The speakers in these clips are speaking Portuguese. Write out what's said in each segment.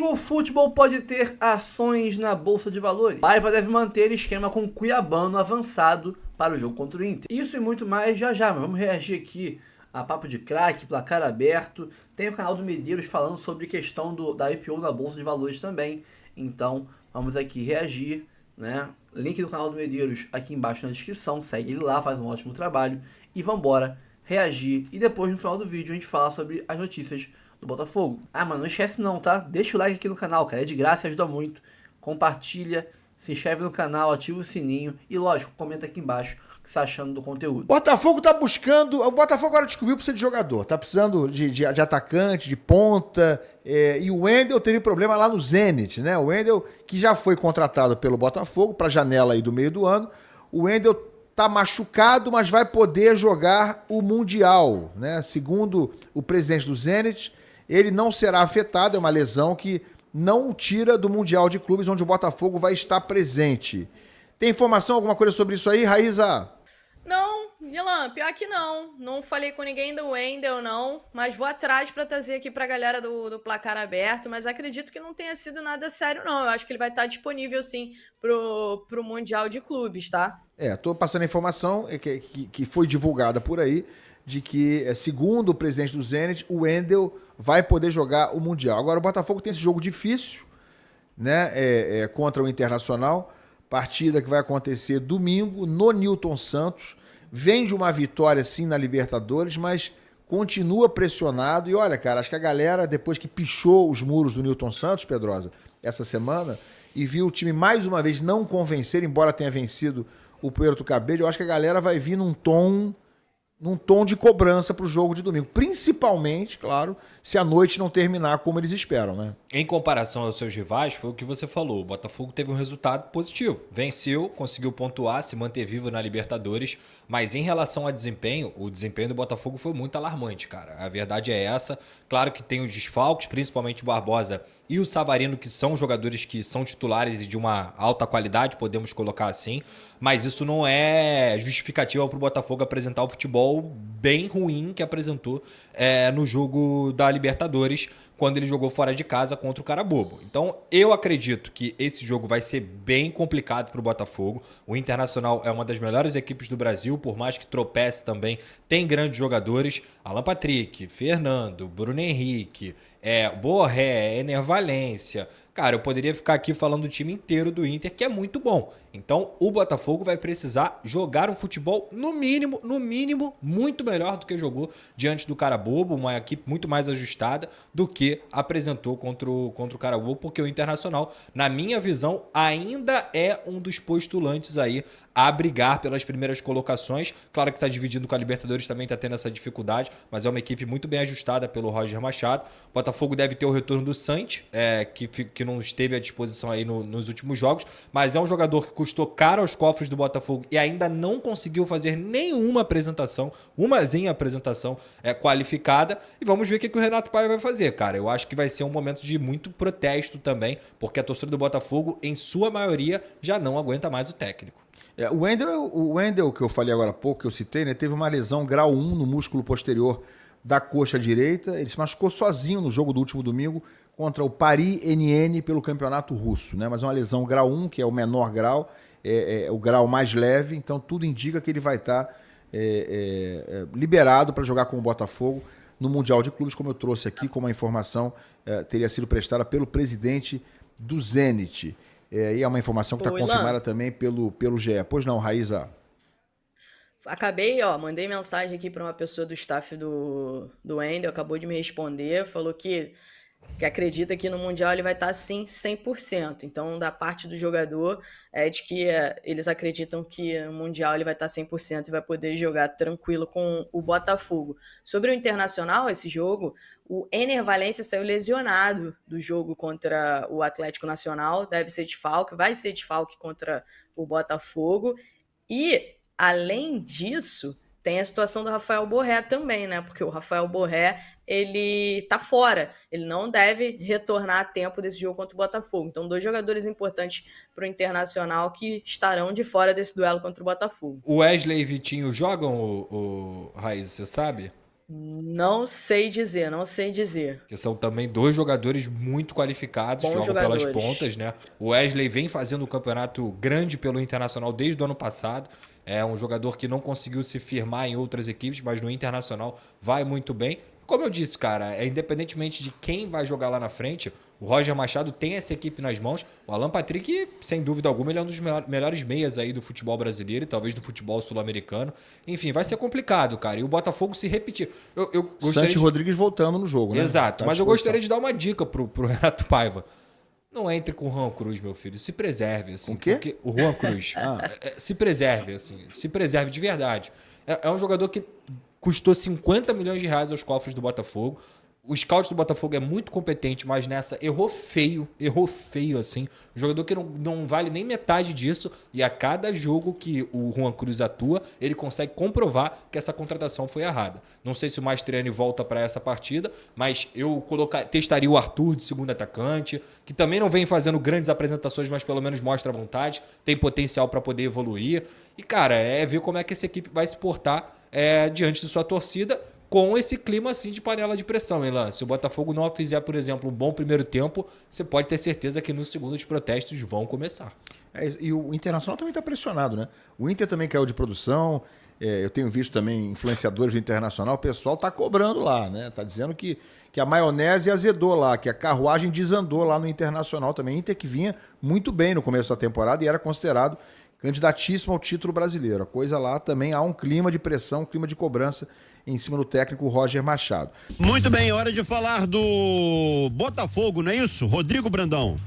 O futebol pode ter ações na Bolsa de Valores. Paiva deve manter esquema com Cuiabano avançado para o jogo contra o Inter. Isso e muito mais já já, mas vamos reagir aqui a papo de craque, placar aberto. Tem o canal do Medeiros falando sobre questão da IPO na Bolsa de Valores também. Então vamos aqui reagir, né? Link do canal do Medeiros aqui embaixo na descrição. Segue ele lá, faz um ótimo trabalho. E vambora reagir. E depois no final do vídeo a gente fala sobre as notícias do Botafogo. Ah, mas não esquece não, tá? Deixa o like aqui no canal, cara. É de graça, ajuda muito. Compartilha, se inscreve no canal, ativa o sininho. E lógico, comenta aqui embaixo o que você tá achando do conteúdo. Botafogo tá buscando... O Botafogo agora descobriu que precisa de jogador. Tá precisando de atacante, de ponta. E o Wendel teve problema lá no Zenit, né? O Wendel, que já foi contratado pelo Botafogo pra janela aí do meio do ano. O Wendel tá machucado, mas vai poder jogar o Mundial, né? Segundo o presidente do Zenit, ele não será afetado, é uma lesão que não o tira do Mundial de Clubes, onde o Botafogo vai estar presente. Tem informação, alguma coisa sobre isso aí, Raíza? Não, Ilan, pior que não. Não falei com ninguém do Wendel, não. Mas vou atrás pra trazer aqui pra galera do placar aberto. Mas acredito que não tenha sido nada sério, não. Eu acho que ele vai estar disponível, sim, pro Mundial de Clubes, tá? Tô passando a informação que foi divulgada por aí, de que, segundo o presidente do Zenit, o Wendel vai poder jogar o Mundial. Agora, o Botafogo tem esse jogo difícil, né, contra o Internacional, partida que vai acontecer domingo no Newton Santos. Vem de uma vitória, sim, na Libertadores, mas continua pressionado. E olha, cara, acho que a galera, depois que pichou os muros do Newton Santos, Pedrosa, essa semana, e viu o time mais uma vez não convencer, embora tenha vencido o Puerto Cabello, eu acho que a galera vai vir num tom de cobrança pro jogo de domingo. Principalmente, claro, se a noite não terminar como eles esperam, né? Em comparação aos seus rivais, foi o que você falou. O Botafogo teve um resultado positivo. Venceu, conseguiu pontuar, se manter vivo na Libertadores. Mas em relação ao desempenho, o desempenho do Botafogo foi muito alarmante, cara. A verdade é essa. Claro que tem os desfalques, principalmente o Barbosa e o Savarino, que são jogadores que são titulares e de uma alta qualidade, podemos colocar assim. Mas isso não é justificativa para o Botafogo apresentar o futebol bem ruim que apresentou no jogo da Libertadores, quando ele jogou fora de casa contra o Carabobo. Então, eu acredito que esse jogo vai ser bem complicado para o Botafogo. O Internacional é uma das melhores equipes do Brasil, por mais que tropece também, tem grandes jogadores. Alan Patrick, Fernando, Bruno Henrique, Borré, Ener Valencia. Cara, eu poderia ficar aqui falando do time inteiro do Inter, que é muito bom. Então, o Botafogo vai precisar jogar um futebol, no mínimo, muito melhor do que jogou diante do Carabobo, uma equipe muito mais ajustada do que apresentou contra o Carabobo, porque o Internacional, na minha visão, ainda é um dos postulantes aí a brigar pelas primeiras colocações. Claro que está dividindo com a Libertadores, também está tendo essa dificuldade, mas é uma equipe muito bem ajustada pelo Roger Machado. O Botafogo deve ter o retorno do Santos, que não esteve à disposição aí nos últimos jogos, mas é um jogador que custou caro aos cofres do Botafogo e ainda não conseguiu fazer nenhuma apresentação, umazinha apresentação qualificada. E vamos ver o que o Renato Paiva vai fazer, cara. Eu acho que vai ser um momento de muito protesto também, porque a torcida do Botafogo, em sua maioria, já não aguenta mais o técnico. O Wendel, que eu falei agora há pouco, que eu citei, né, teve uma lesão grau 1 no músculo posterior da coxa direita. Ele se machucou sozinho no jogo do último domingo contra o Paris NN pelo campeonato russo, né? Mas é uma lesão grau 1, que é o menor grau, é o grau mais leve, então tudo indica que ele vai estar liberado para jogar com o Botafogo no Mundial de Clubes, como eu trouxe aqui, como a informação teria sido prestada pelo presidente do Zenit. E é uma informação que está confirmada também pelo GE. Pois não, Raíza? Acabei, mandei mensagem aqui para uma pessoa do staff do Wendel, acabou de me responder, falou que acredita que no Mundial ele vai estar, sim, 100%. Então, da parte do jogador, é de que eles acreditam que no Mundial ele vai estar 100% e vai poder jogar tranquilo com o Botafogo. Sobre o Internacional, esse jogo, o Ener Valencia saiu lesionado do jogo contra o Atlético Nacional, deve ser desfalque, vai ser desfalque contra o Botafogo. E, além disso, tem a situação do Rafael Borré também, né? Porque o Rafael Borré, ele tá fora. Ele não deve retornar a tempo desse jogo contra o Botafogo. Então, 2 jogadores importantes pro Internacional que estarão de fora desse duelo contra o Botafogo. O Wesley e Vitinho jogam, o Raiz, você sabe? Não sei dizer. Que são também 2 jogadores muito qualificados, Bons jogam pelas jogadores. pontas, né? O Wesley vem fazendo um campeonato grande pelo Internacional desde o ano passado. É um jogador que não conseguiu se firmar em outras equipes, mas no Internacional vai muito bem. Como eu disse, cara, independentemente de quem vai jogar lá na frente, o Roger Machado tem essa equipe nas mãos. O Alan Patrick, sem dúvida alguma, ele é um dos melhores meias aí do futebol brasileiro e talvez do futebol sul-americano. Enfim, vai ser complicado, cara. E o Botafogo se repetir. Eu gostaria Santi Rodrigues voltando no jogo, né? Exato, Tá à mas eu disposição. gostaria de dar uma dica pro Renato Paiva. Não entre com o Juan Cruz, meu filho. Se preserve, assim. Com o quê? Porque o Juan Cruz. Se preserve, assim. Se preserve de verdade. É um jogador que custou 50 milhões de reais aos cofres do Botafogo. O scout do Botafogo é muito competente, mas nessa errou feio, assim. Um jogador que não vale nem metade disso. E a cada jogo que o Juan Cruz atua, ele consegue comprovar que essa contratação foi errada. Não sei se o Mastriani volta para essa partida, mas eu testaria o Arthur de segundo atacante, que também não vem fazendo grandes apresentações, mas pelo menos mostra vontade, tem potencial para poder evoluir. E, cara, ver como é que essa equipe vai se portar diante de sua torcida, com esse clima assim de panela de pressão, hein, Lan? Se o Botafogo não fizer, por exemplo, um bom primeiro tempo, você pode ter certeza que no segundo os protestos vão começar. E o Internacional também está pressionado, né? O Inter também caiu de produção. Eu tenho visto também influenciadores do Internacional, o pessoal está cobrando lá, né? Está dizendo que a maionese azedou lá, que a carruagem desandou lá no Internacional também. Inter que vinha muito bem no começo da temporada e era considerado candidatíssimo ao título brasileiro. A coisa lá também há um clima de pressão, um clima de cobrança em cima do técnico Roger Machado. Muito bem, hora de falar do Botafogo, não é isso? Rodrigo Brandão.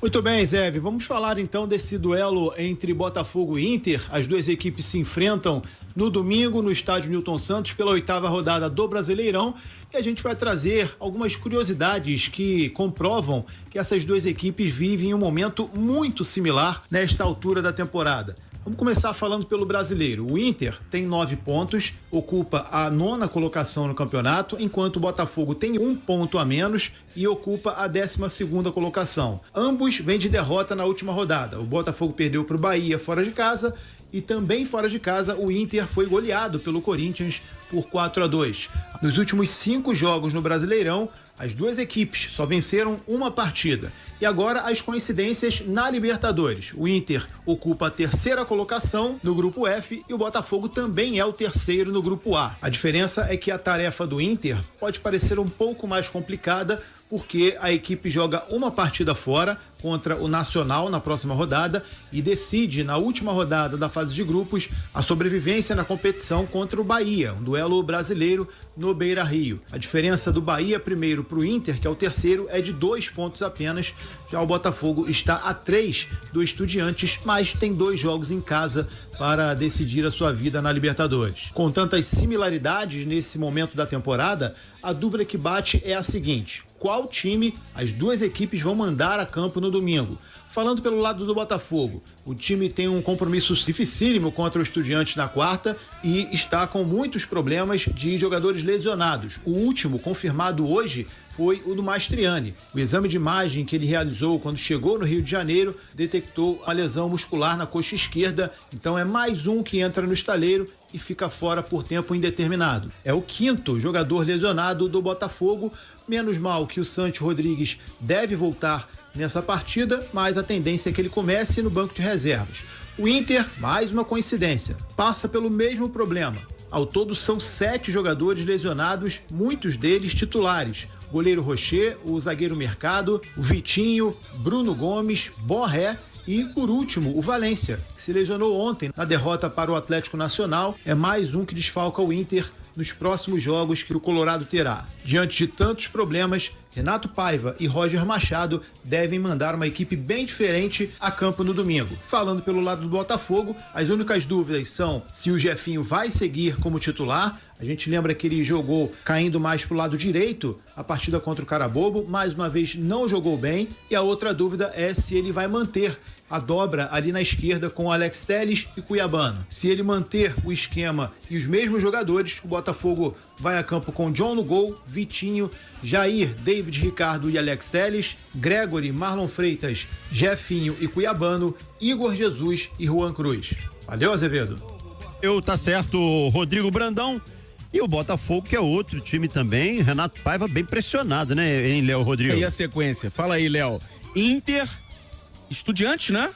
Muito bem, Zé. Vamos falar então desse duelo entre Botafogo e Inter. As duas equipes se enfrentam no domingo no estádio Newton Santos pela 8ª rodada do Brasileirão e a gente vai trazer algumas curiosidades que comprovam que essas duas equipes vivem um momento muito similar nesta altura da temporada. Vamos começar falando pelo brasileiro. O Inter tem 9 pontos, ocupa a 9ª colocação no campeonato, enquanto o Botafogo tem 1 ponto a menos e ocupa a 12ª colocação. Ambos vêm de derrota na última rodada. O Botafogo perdeu para o Bahia fora de casa e também fora de casa o Inter foi goleado pelo Corinthians por 4-2. Nos últimos 5 jogos no Brasileirão, as duas equipes só venceram uma partida. E agora as coincidências na Libertadores. O Inter ocupa a 3ª colocação no grupo F e o Botafogo também é o 3º no grupo A. A diferença é que a tarefa do Inter pode parecer um pouco mais complicada porque a equipe joga uma partida fora contra o Nacional na próxima rodada e decide na última rodada da fase de grupos a sobrevivência na competição contra o Bahia, um duelo brasileiro no Beira-Rio. A diferença do Bahia primeiro para o Inter, que é o 3º, é de 2 pontos apenas. Já o Botafogo está a 3 do Estudiantes, mas tem 2 jogos em casa para decidir a sua vida na Libertadores. Com tantas similaridades nesse momento da temporada, a dúvida que bate é a seguinte: qual time as duas equipes vão mandar a campo no domingo? Falando pelo lado do Botafogo, o time tem um compromisso dificílimo contra o Estudiantes na quarta e está com muitos problemas de jogadores lesionados. O último, confirmado hoje, foi o do Mastriani. O exame de imagem que ele realizou quando chegou no Rio de Janeiro detectou uma lesão muscular na coxa esquerda, então é mais um que entra no estaleiro e fica fora por tempo indeterminado. É o 5º jogador lesionado do Botafogo, menos mal que o Santi Rodrigues deve voltar nessa partida, mas a tendência é que ele comece no banco de reservas. O Inter, mais uma coincidência, passa pelo mesmo problema. Ao todo são 7 jogadores lesionados, muitos deles titulares. Goleiro Rocher, o zagueiro Mercado, o Vitinho, Bruno Gomes, Borré e, por último, o Valência, que se lesionou ontem na derrota para o Atlético Nacional. É mais um que desfalca o Inter nos próximos jogos que o Colorado terá. Diante de tantos problemas, Renato Paiva e Roger Machado devem mandar uma equipe bem diferente a campo no domingo. Falando pelo lado do Botafogo, as únicas dúvidas são se o Jefinho vai seguir como titular. A gente lembra que ele jogou caindo mais para o lado direito a partida contra o Carabobo, mais uma vez não jogou bem, e a outra dúvida é se ele vai manter a dobra ali na esquerda com Alex Telles e Cuiabano. Se ele manter o esquema e os mesmos jogadores, o Botafogo vai a campo com John no gol, Vitinho, Jair, David Ricardo e Alex Telles, Gregory, Marlon Freitas, Jefinho e Cuiabano, Igor Jesus e Juan Cruz. Valeu, Azevedo. Tá certo, Rodrigo Brandão. E o Botafogo, que é outro time também, Renato Paiva bem pressionado, né, hein, Léo Rodrigo? E a sequência? Fala aí, Léo. Inter, Estudiantes, né?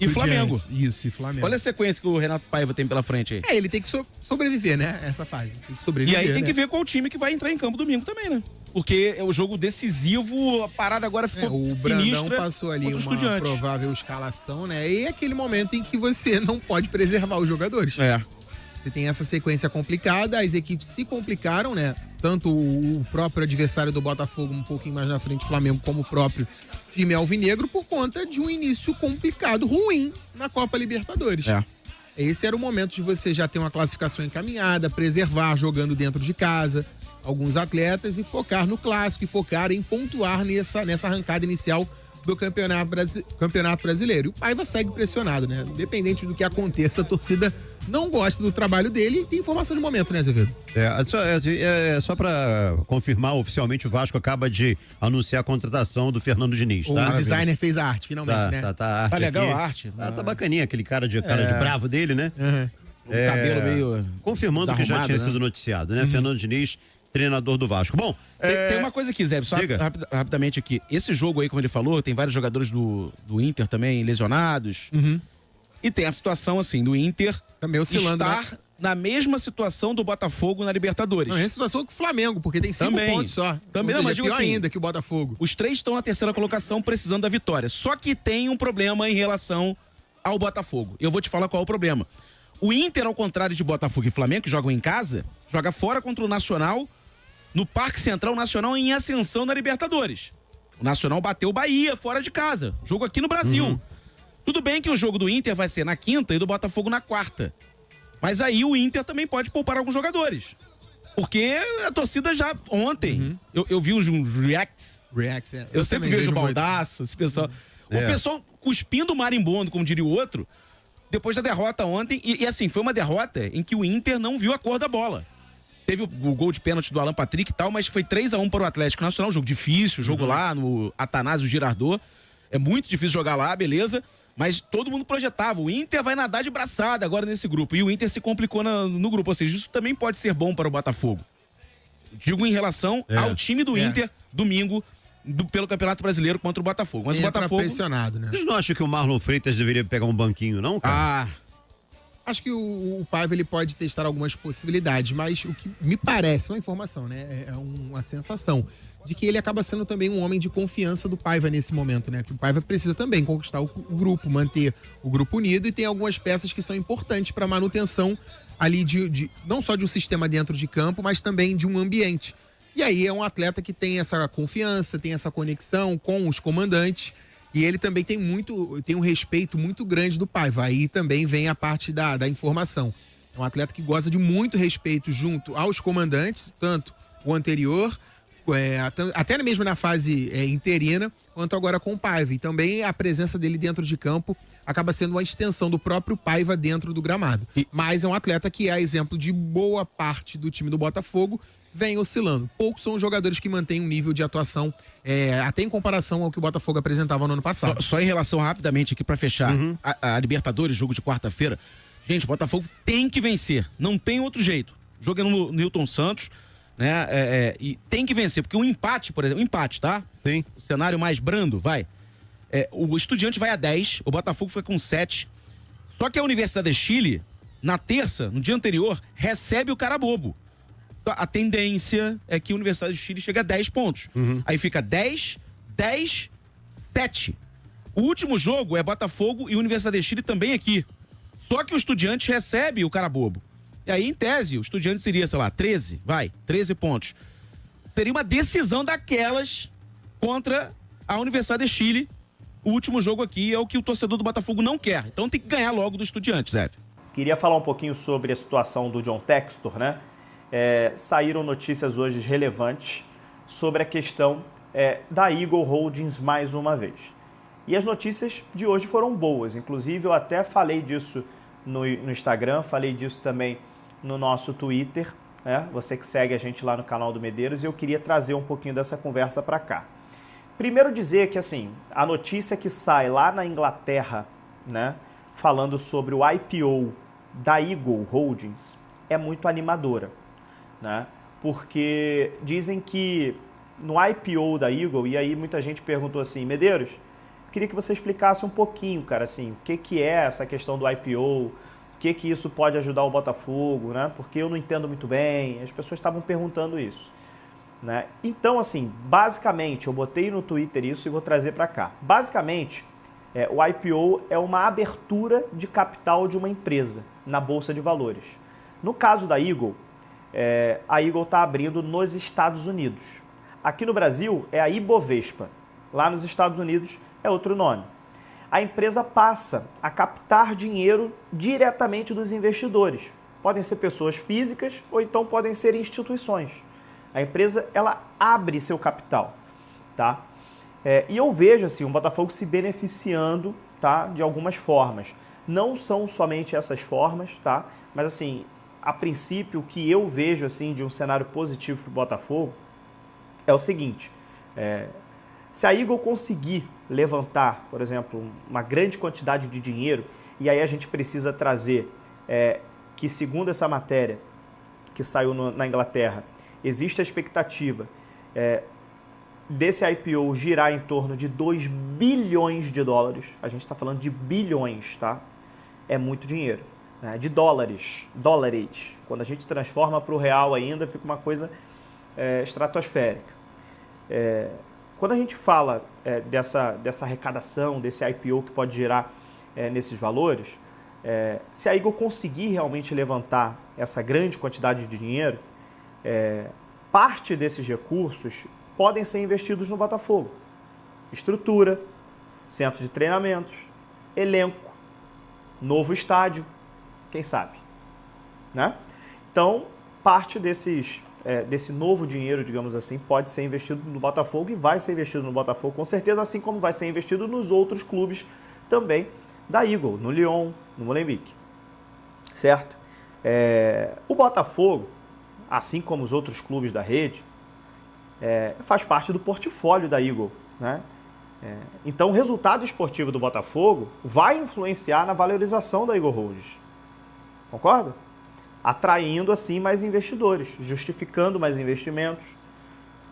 E Flamengo. Isso, e Flamengo. Olha a sequência que o Renato Paiva tem pela frente aí. Ele tem que sobreviver, né? Essa fase. Tem que sobreviver. E aí tem né? que ver qual time que vai entrar em campo domingo também, né? Porque é o jogo decisivo, a parada agora ficou o Brandão sinistra passou ali contra o uma Estudiantes. provável escalação, né? E é aquele momento em que você não pode preservar os jogadores. Você tem essa sequência complicada, as equipes se complicaram, né? Tanto o próprio adversário do Botafogo, um pouquinho mais na frente, Flamengo, como o próprio time alvinegro, por conta de um início complicado, ruim, na Copa Libertadores. Esse era o momento de você já ter uma classificação encaminhada, preservar jogando dentro de casa alguns atletas e focar no clássico, e focar em pontuar nessa arrancada inicial do Campeonato Brasileiro. E o Paiva segue pressionado, né? Independente do que aconteça, a torcida não gosta do trabalho dele e tem informação de momento, né, Azevedo? Só para confirmar, oficialmente o Vasco acaba de anunciar a contratação do Fernando Diniz, tá? O designer fez a arte, finalmente, né? Tá legal aqui. a arte. Tá bacaninha aquele cara de bravo dele, né? O cabelo meio confirmando que já tinha né? sido noticiado, né? Fernando Diniz, treinador do Vasco. Bom, tem uma coisa aqui, Zé, só rapidamente aqui. Esse jogo aí, como ele falou, tem vários jogadores do Inter também lesionados. E tem a situação, assim, do Inter também oscilando, estar na mesma situação do Botafogo na Libertadores. Não, é a situação que o Flamengo, porque tem 5 pontos só. Também, seja, mas digo pior assim, ainda que o Botafogo. Os 3 estão na terceira colocação precisando da vitória. Só que tem um problema em relação ao Botafogo. Eu vou te falar qual é o problema. O Inter, ao contrário de Botafogo e Flamengo, que jogam em casa, joga fora contra o Nacional, no Parque Central Nacional em ascensão na Libertadores. O Nacional bateu o Bahia fora de casa. Jogo aqui no Brasil. Tudo bem que o jogo do Inter vai ser na quinta e do Botafogo na quarta. Mas aí o Inter também pode poupar alguns jogadores. Porque a torcida já ontem, eu vi os reacts. Eu sempre vejo o baldaço, esse pessoal. O pessoal cuspindo o marimbondo, como diria o outro, depois da derrota ontem. E assim, foi uma derrota em que o Inter não viu a cor da bola. Teve o gol de pênalti do Alan Patrick e tal, mas foi 3-1 para o Atlético Nacional. Jogo difícil, jogo lá no Atanásio Girardot. É muito difícil jogar lá, beleza. Mas todo mundo projetava. O Inter vai nadar de braçada agora nesse grupo. E o Inter se complicou no grupo. Ou seja, isso também pode ser bom para o Botafogo. Digo em relação ao time do Inter, domingo, pelo Campeonato Brasileiro contra o Botafogo. Mas o Botafogo pressionado, né? Vocês não acham que o Marlon Freitas deveria pegar um banquinho, não, cara? Acho que o Paiva ele pode testar algumas possibilidades, mas o que me parece, uma informação, né? É uma sensação de que ele acaba sendo também um homem de confiança do Paiva nesse momento, né? Que o Paiva precisa também conquistar o grupo, manter o grupo unido, e tem algumas peças que são importantes para a manutenção ali não só de um sistema dentro de campo, mas também de um ambiente. E aí é um atleta que tem essa confiança, tem essa conexão com os comandantes. E ele também tem um respeito muito grande do Paiva. Aí também vem a parte da informação. É um atleta que goza de muito respeito junto aos comandantes, tanto o anterior, até mesmo na fase interina, quanto agora com o Paiva. E também a presença dele dentro de campo acaba sendo uma extensão do próprio Paiva dentro do gramado. Mas é um atleta que é exemplo de boa parte do time do Botafogo, vem oscilando. Poucos são os jogadores que mantêm um nível de atuação até em comparação ao que o Botafogo apresentava no ano passado. Só em relação rapidamente aqui para fechar, a Libertadores, jogo de quarta-feira. Gente, o Botafogo tem que vencer, não tem outro jeito. Jogo é no Newton Santos, né? E tem que vencer, porque um empate, por exemplo, tá? Sim. O cenário mais brando, vai. O Estudiante vai a 10, o Botafogo foi com 7. Só que a Universidade de Chile, na terça, no dia anterior, recebe o Carabobo. A tendência é que a Universidade de Chile chegue a 10 pontos. Aí fica 10, 10, 7. O último jogo é Botafogo e Universidade de Chile também aqui. Só que o Estudiante recebe o Carabobo. E aí, em tese, o Estudiante seria, 13 pontos. Seria uma decisão daquelas contra a Universidade de Chile. O último jogo aqui é o que o torcedor do Botafogo não quer. Então tem que ganhar logo do Estudiante, Zé. Queria falar um pouquinho sobre a situação do John Textor, né? Saíram notícias hoje relevantes sobre a questão da Eagle Holdings mais uma vez. E as notícias de hoje foram boas. Inclusive, eu até falei disso no Instagram, falei disso também no nosso Twitter, né? Você que segue a gente lá no canal do Medeiros, e eu queria trazer um pouquinho dessa conversa para cá. Primeiro dizer que, assim, a notícia que sai lá na Inglaterra, né, falando sobre o IPO da Eagle Holdings, é muito animadora. né? Porque dizem que no IPO da Eagle, e aí muita gente perguntou assim, Medeiros, queria que você explicasse um pouquinho, cara, assim, o que é essa questão do IPO, o que isso pode ajudar o Botafogo, né? Porque eu não entendo muito bem, as pessoas estavam perguntando isso, né? Então, assim, basicamente, eu botei no Twitter isso e vou trazer para cá. Basicamente, o IPO é uma abertura de capital de uma empresa na Bolsa de Valores. No caso da Eagle, a Eagle está abrindo nos Estados Unidos. Aqui no Brasil é a Ibovespa. Lá nos Estados Unidos é outro nome. A empresa passa a captar dinheiro diretamente dos investidores. Podem ser pessoas físicas ou então podem ser instituições. A empresa, ela abre seu capital, tá? E eu vejo assim, o Botafogo se beneficiando, tá, de algumas formas. Não são somente essas formas, tá? Mas assim, a princípio, o que eu vejo assim de um cenário positivo para o Botafogo é o seguinte: se a Eagle conseguir levantar, por exemplo, uma grande quantidade de dinheiro, e aí a gente precisa trazer que, segundo essa matéria que saiu na Inglaterra, existe a expectativa desse IPO girar em torno de 2 bilhões de dólares. A gente está falando de bilhões, tá? É muito dinheiro. Né? De dólares. Quando a gente transforma para o real ainda, fica uma coisa estratosférica. Quando a gente fala dessa arrecadação, desse IPO que pode gerar nesses valores, se a Eagle conseguir realmente levantar essa grande quantidade de dinheiro, parte desses recursos podem ser investidos no Botafogo. Estrutura, centro de treinamentos, elenco, novo estádio, quem sabe, né? Então, parte desse novo dinheiro, digamos assim, pode ser investido no Botafogo e vai ser investido no Botafogo, com certeza, assim como vai ser investido nos outros clubes também da Eagle, no Lyon, no Molenbeek, certo? O Botafogo, assim como os outros clubes da rede, faz parte do portfólio da Eagle, né? Então, o resultado esportivo do Botafogo vai influenciar na valorização da Eagle Holdings. Concorda? Atraindo, assim, mais investidores, justificando mais investimentos.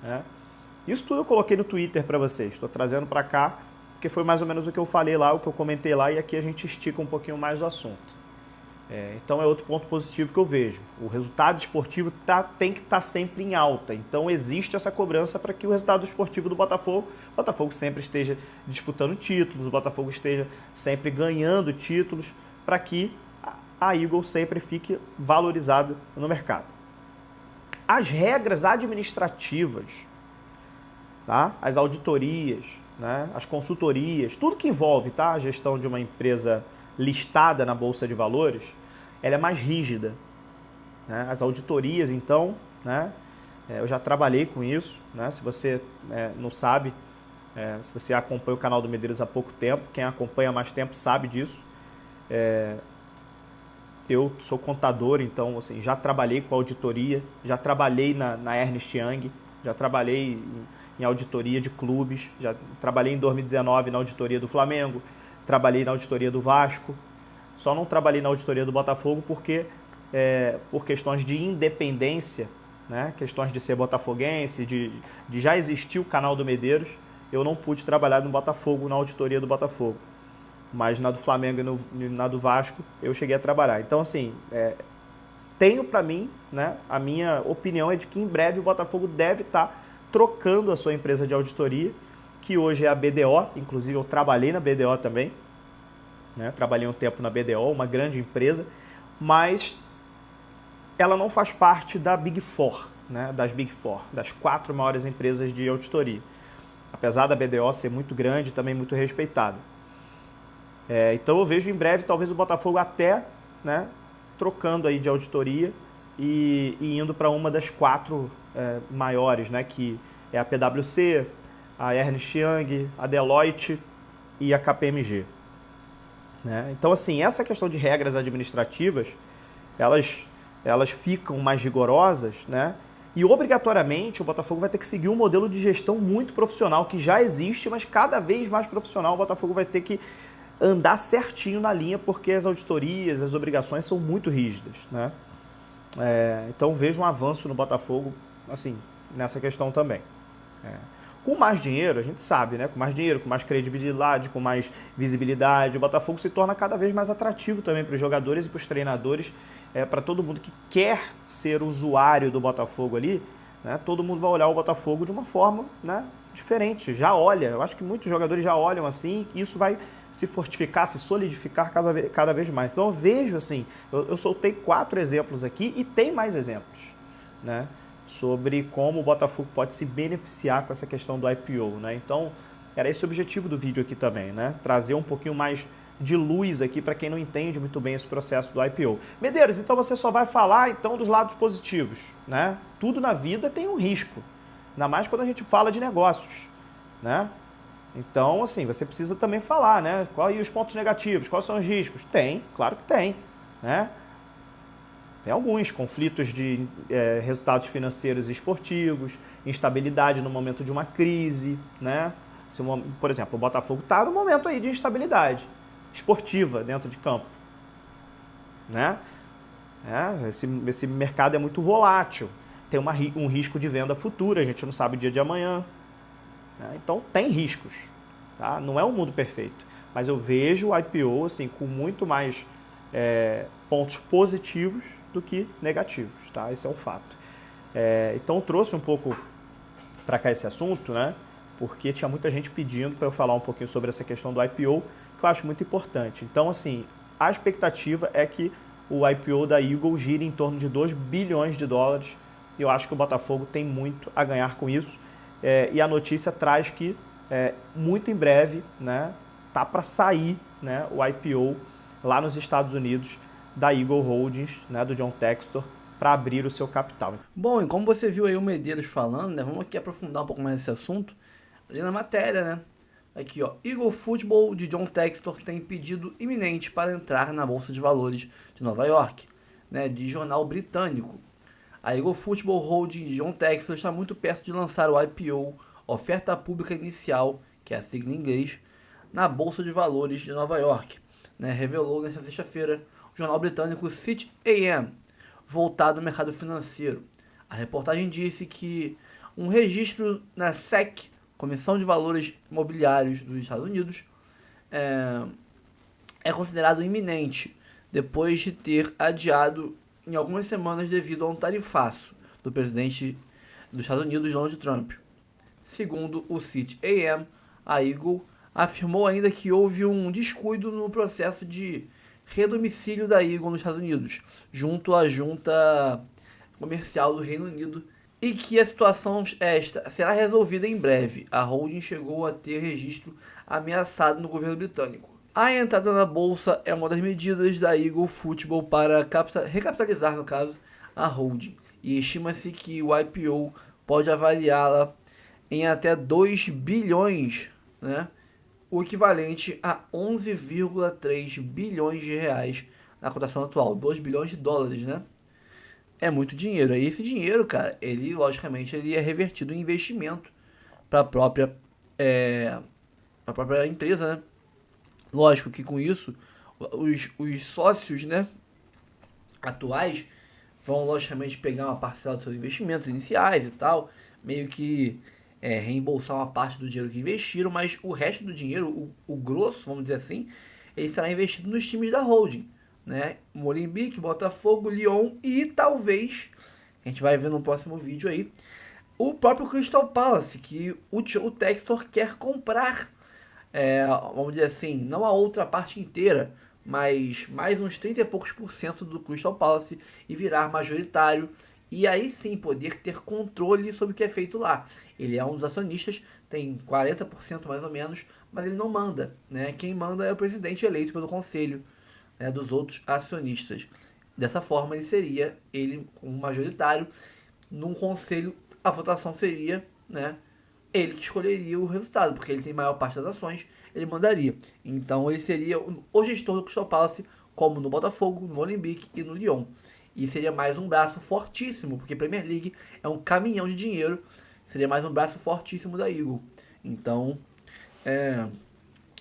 Né? Isso tudo eu coloquei no Twitter para vocês. Estou trazendo para cá, porque foi mais ou menos o que eu falei lá, o que eu comentei lá, e aqui a gente estica um pouquinho mais o assunto. Então é outro ponto positivo que eu vejo. O resultado esportivo tem que estar sempre em alta. Então existe essa cobrança para que o resultado esportivo do Botafogo sempre esteja disputando títulos, o Botafogo esteja sempre ganhando títulos, para que a Eagle sempre fique valorizada no mercado. As regras administrativas, tá? As auditorias, né? As consultorias, tudo que envolve, tá? A gestão de uma empresa listada na Bolsa de Valores, ela é mais rígida. Né? As auditorias, então, né? Eu já trabalhei com isso. Né? Se você não sabe, se você acompanha o canal do Medeiros há pouco tempo, quem acompanha há mais tempo sabe disso. Eu sou contador, então assim, já trabalhei com auditoria, já trabalhei na Ernst Young, já trabalhei em auditoria de clubes, já trabalhei em 2019 na auditoria do Flamengo, trabalhei na auditoria do Vasco, só não trabalhei na auditoria do Botafogo porque, por questões de independência, né, questões de ser botafoguense, de já existir o canal do Medeiros, eu não pude trabalhar no Botafogo, na auditoria do Botafogo. Mas na do Flamengo e na do Vasco eu cheguei a trabalhar. Então, assim, tenho para mim, né, a minha opinião é de que em breve o Botafogo deve estar trocando a sua empresa de auditoria, que hoje é a BDO, inclusive eu trabalhei na BDO também, né, trabalhei um tempo na BDO, uma grande empresa, mas ela não faz parte da Big Four, né, das Big Four, das 4 maiores empresas de auditoria. Apesar da BDO ser muito grande e também muito respeitada. Então eu vejo em breve talvez o Botafogo até, né, trocando aí de auditoria e indo para uma das 4 maiores, né, que é a PwC, a Ernst Young, a Deloitte e a KPMG. Né? Então, assim, essa questão de regras administrativas, elas ficam mais rigorosas, né? E obrigatoriamente o Botafogo vai ter que seguir um modelo de gestão muito profissional, que já existe, mas cada vez mais profissional. O Botafogo vai ter que andar certinho na linha, porque as auditorias, as obrigações são muito rígidas, né? Então vejo um avanço no Botafogo, assim, nessa questão também. Com mais dinheiro, a gente sabe, né? Com mais dinheiro, com mais credibilidade, com mais visibilidade, o Botafogo se torna cada vez mais atrativo também para os jogadores e para os treinadores, para todo mundo que quer ser usuário do Botafogo ali, né? Todo mundo vai olhar o Botafogo de uma forma, né, diferente, já olha. Eu acho que muitos jogadores já olham assim, e isso vai se fortificar, se solidificar cada vez mais. Então eu vejo assim, eu soltei 4 exemplos aqui e tem mais exemplos, né, sobre como o Botafogo pode se beneficiar com essa questão do IPO, né? Então, era esse o objetivo do vídeo aqui também, né? Trazer um pouquinho mais de luz aqui para quem não entende muito bem esse processo do IPO. Medeiros, então você só vai falar então dos lados positivos, né? Tudo na vida tem um risco, ainda mais quando a gente fala de negócios, né? Então, assim, você precisa também falar, né? Quais os pontos negativos, quais são os riscos? Tem, claro que tem, né? Tem alguns conflitos de resultados financeiros e esportivos, instabilidade no momento de uma crise, né? Por exemplo, o Botafogo está no momento aí de instabilidade esportiva dentro de campo, né? Esse mercado é muito volátil, tem um risco de venda futura, a gente não sabe o dia de amanhã, né? Então tem riscos, tá? Não é um mundo perfeito, mas eu vejo o IPO assim, com muito mais pontos positivos do que negativos, tá? Esse é um fato. Então eu trouxe um pouco para cá esse assunto, né? Porque tinha muita gente pedindo para eu falar um pouquinho sobre essa questão do IPO, que eu acho muito importante. Então, assim, a expectativa é que o IPO da Eagle gire em torno de 2 bilhões de dólares, e eu acho que o Botafogo tem muito a ganhar com isso. E a notícia traz que, muito em breve, né, tá para sair, né, o IPO lá nos Estados Unidos, da Eagle Holdings, né, do John Textor, para abrir o seu capital. Bom, e como você viu aí o Medeiros falando, né, vamos aqui aprofundar um pouco mais nesse assunto, ali na matéria, né? Aqui, ó, Eagle Football de John Textor tem pedido iminente para entrar na Bolsa de Valores de Nova York, né, de jornal britânico. A Eagle Football Holding de John Textor está muito perto de lançar o IPO, oferta pública inicial, que é a sigla em inglês, na Bolsa de Valores de Nova York, né, revelou nesta sexta-feira o jornal britânico City AM, voltado ao mercado financeiro. A reportagem disse que um registro na SEC, Comissão de Valores Imobiliários dos Estados Unidos, é considerado iminente, depois de ter adiado em algumas semanas devido a um tarifaço do presidente dos Estados Unidos, Donald Trump. Segundo o City AM, a Eagle afirmou ainda que houve um descuido no processo de redomicílio da Eagle nos Estados Unidos, junto à junta comercial do Reino Unido, e que a situação será resolvida em breve. A holding chegou a ter registro ameaçado no governo britânico. A entrada na bolsa é uma das medidas da Eagle Football para recapitalizar, no caso, a holding, e estima-se que o IPO pode avaliá-la em até 2 bilhões, né? O equivalente a 11,3 bilhões de reais na cotação atual, 2 bilhões de dólares, né? É muito dinheiro. E esse dinheiro, cara, ele, logicamente, ele é revertido em investimento para a própria empresa, né? Lógico que com isso, os sócios, né, atuais vão, logicamente, pegar uma parcela dos seus investimentos iniciais e tal, meio que reembolsar uma parte do dinheiro que investiram, mas o resto do dinheiro, o grosso, vamos dizer assim, ele será investido nos times da holding, né? Molenbeek, Botafogo, Lyon e talvez, a gente vai ver no próximo vídeo aí, o próprio Crystal Palace, que o Textor quer comprar, vamos dizer assim, não a outra parte inteira, mas mais uns 30 e poucos % do Crystal Palace e virar majoritário, e aí sim poder ter controle sobre o que é feito lá. Ele é um dos acionistas, tem 40% mais ou menos, mas ele não manda, né? Quem manda é o presidente eleito pelo conselho, né, dos outros acionistas. Dessa forma ele seria, como majoritário, num conselho a votação seria, né, ele que escolheria o resultado, porque ele tem maior parte das ações, ele mandaria. Então ele seria o gestor do Crystal Palace, como no Botafogo, no Molenbeek e no Lyon. E seria mais um braço fortíssimo, porque Premier League é um caminhão de dinheiro, seria mais um braço fortíssimo da Eagle. Então,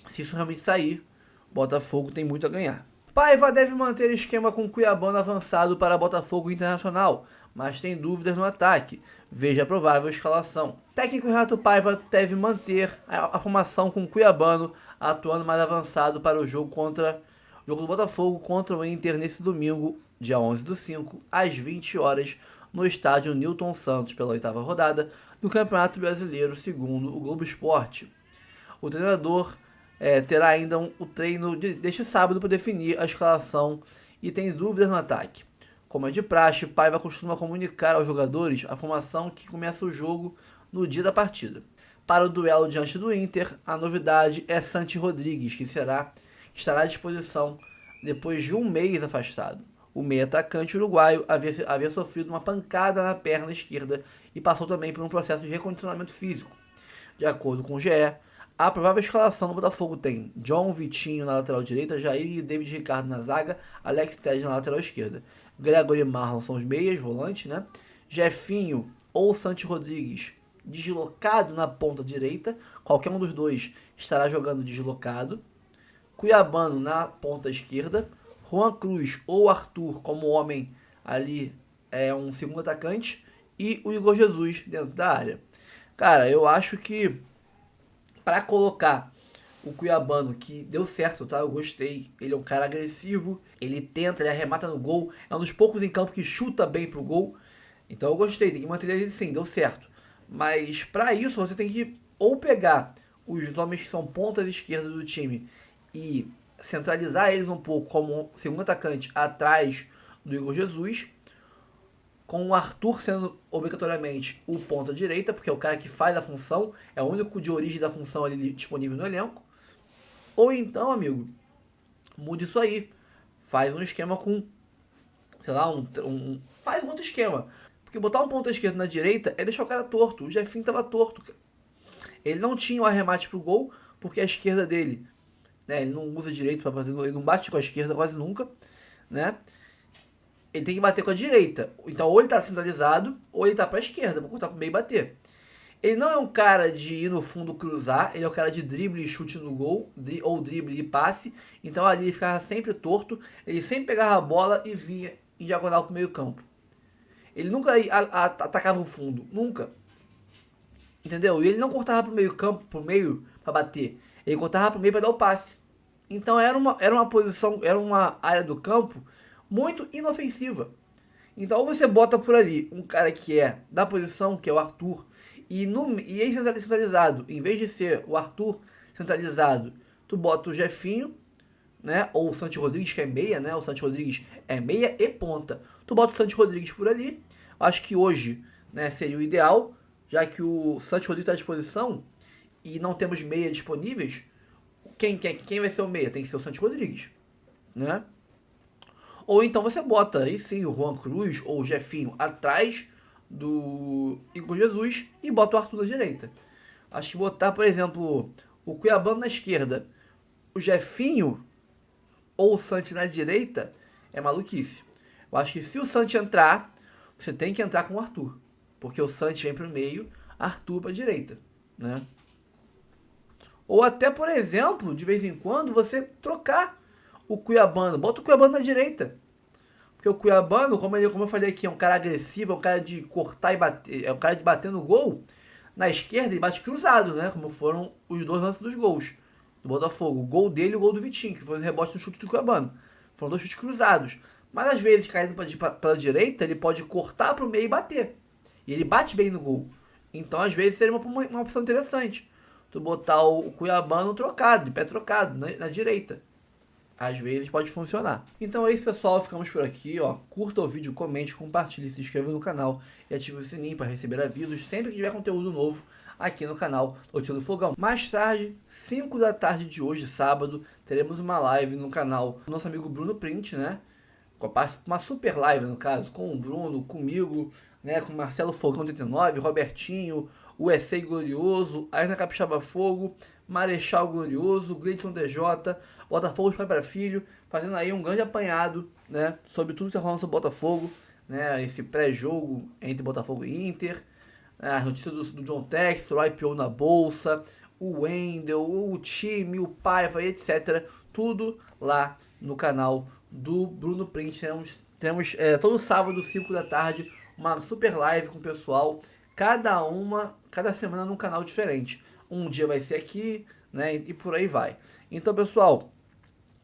se isso realmente sair, Botafogo tem muito a ganhar. Paiva deve manter esquema com Cuiabano avançado para Botafogo Internacional, mas tem dúvidas no ataque. Veja a provável escalação. Técnico Renato Paiva deve manter a formação com Cuiabano atuando mais avançado para o jogo do Botafogo contra o Inter nesse domingo, dia 11/5, às 20 horas, no estádio Newton Santos, pela 8ª rodada do Campeonato Brasileiro, segundo o Globo Esporte. O treinador terá ainda o treino deste sábado para definir a escalação e tem dúvidas no ataque. Como é de praxe, Paiva costuma comunicar aos jogadores a formação que começa o jogo no dia da partida. Para o duelo diante do Inter, a novidade é Santi Rodrigues, que estará à disposição depois de um mês afastado. O meio atacante uruguaio havia sofrido uma pancada na perna esquerda e passou também por um processo de recondicionamento físico. De acordo com o GE, a provável escalação do Botafogo tem John Vitinho na lateral direita, Jair e David Ricardo na zaga, Alex Telles na lateral esquerda. Gregory e Marlon são os meias, volantes, né? Jefinho ou Santi Rodrigues deslocado na ponta direita, qualquer um dos dois estará jogando deslocado. Cuiabano na ponta esquerda, Juan Cruz ou Arthur como homem ali um segundo atacante e o Igor Jesus dentro da área. Cara, eu acho que para colocar o Cuiabano, que deu certo, tá? Eu gostei. Ele é um cara agressivo, ele tenta, ele arremata no gol, é um dos poucos em campo que chuta bem pro gol. Então eu gostei, tem que manter ele sim, deu certo. Mas para isso você tem que ou pegar os nomes que são pontas esquerdas do time e centralizar eles um pouco como segundo atacante atrás do Igor Jesus, com o Arthur sendo obrigatoriamente o ponta direita, porque é o cara que faz a função, é o único de origem da função ali disponível no elenco. Ou então, amigo, mude isso aí. Faz um esquema com, sei lá, faz um outro esquema. Porque botar um ponta esquerda na direita é deixar o cara torto. O Jefinho tava torto, cara. Ele não tinha o arremate pro gol, porque a esquerda dele, né, ele não usa direito para fazer, ele não bate com a esquerda quase nunca, né? Ele tem que bater com a direita. Então, ou ele tá centralizado, ou ele tá pra esquerda, pra cortar pro meio e bater. Ele não é um cara de ir no fundo cruzar, ele é um cara de drible e chute no gol, ou drible e passe. Então, ali ele ficava sempre torto, ele sempre pegava a bola e vinha em diagonal pro meio campo. Ele nunca atacava o fundo, nunca. Entendeu? E ele não cortava pro meio campo, pro meio pra bater. Ele cortava pro meio pra dar o passe. Então, era uma posição, era uma área do campo muito inofensiva. Então, ou você bota por ali um cara que é da posição, que é o Arthur, e ele centralizado, em vez de ser o Arthur centralizado, tu bota o Jefinho, né, ou o Santi Rodrigues, que é meia, né, o Santi Rodrigues é meia e ponta. Tu bota o Santi Rodrigues por ali, acho que hoje, né, seria o ideal, já que o Santi Rodrigues está à disposição e não temos meia disponíveis. Quem vai ser o meia? Tem que ser o Santi Rodrigues, né? Ou então você bota aí sim o Juan Cruz ou o Jefinho atrás do Igor Jesus e bota o Arthur na direita. Acho que botar, por exemplo, o Cuiabano na esquerda, o Jefinho ou o Santi na direita é maluquice. Eu acho que se o Santi entrar, você tem que entrar com o Arthur. Porque o Santi vem pro meio, Arthur pra direita, né? Ou até, por exemplo, de vez em quando, você trocar o Cuiabano. Bota o Cuiabano na direita. Porque o Cuiabano, como eu falei aqui, é um cara agressivo, é um cara de cortar e bater, é um cara de bater no gol. Na esquerda ele bate cruzado, né? Como foram os dois lances dos gols do Botafogo. O gol dele e o gol do Vitinho, que foi o rebote no chute do Cuiabano. Foram dois chutes cruzados. Mas às vezes, caindo pela direita, ele pode cortar pro meio e bater. E ele bate bem no gol. Então, às vezes, seria uma opção interessante. Tu botar o Cuiabano trocado, de pé trocado, na direita. Às vezes pode funcionar. Então é isso, pessoal. Ficamos por aqui, ó. Curta o vídeo, comente, compartilhe, se inscreva no canal e ative o sininho para receber avisos sempre que tiver conteúdo novo aqui no canal Notícia do Fogão. Mais tarde, 5 da tarde de hoje, sábado, teremos uma live no canal do nosso amigo Bruno Print, né? Uma super live, no caso, com o Bruno, comigo, né? Com o Marcelo Fogão 89, Robertinho, o Essay Glorioso, Aina Capixaba Fogo, Marechal Glorioso, Gleidson DJ, Botafogo de pai para filho, fazendo aí um grande apanhado, né, sobre tudo que está rolando sobre Botafogo, né, esse pré-jogo entre Botafogo e Inter, as notícias do John Textor, o IPO na Bolsa, o Wendel, o time, o Paiva, etc. Tudo lá no canal do Bruno Print. Temos todo sábado, 5 da tarde, uma super live com o pessoal, cada semana num canal diferente. Um dia vai ser aqui, né, e por aí vai. Então, pessoal,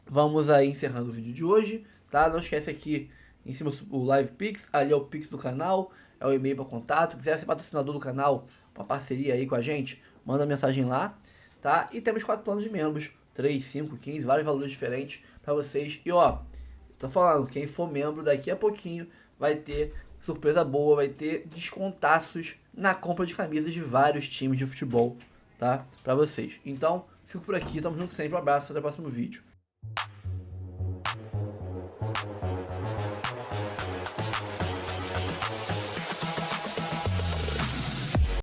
vamos aí encerrando o vídeo de hoje, tá? Não esquece aqui em cima o Live Pix, ali é o Pix do canal, é o e-mail para contato. Quiser ser patrocinador do canal, uma parceria aí com a gente, manda mensagem lá, tá? E temos 4 planos de membros, 3, 5, 15, vários valores diferentes para vocês. E ó, tô falando, quem for membro daqui a pouquinho vai ter surpresa boa, vai ter descontaços na compra de camisas de vários times de futebol, tá? Para vocês. Então, fico por aqui, tamo junto sempre, um abraço, até o próximo vídeo.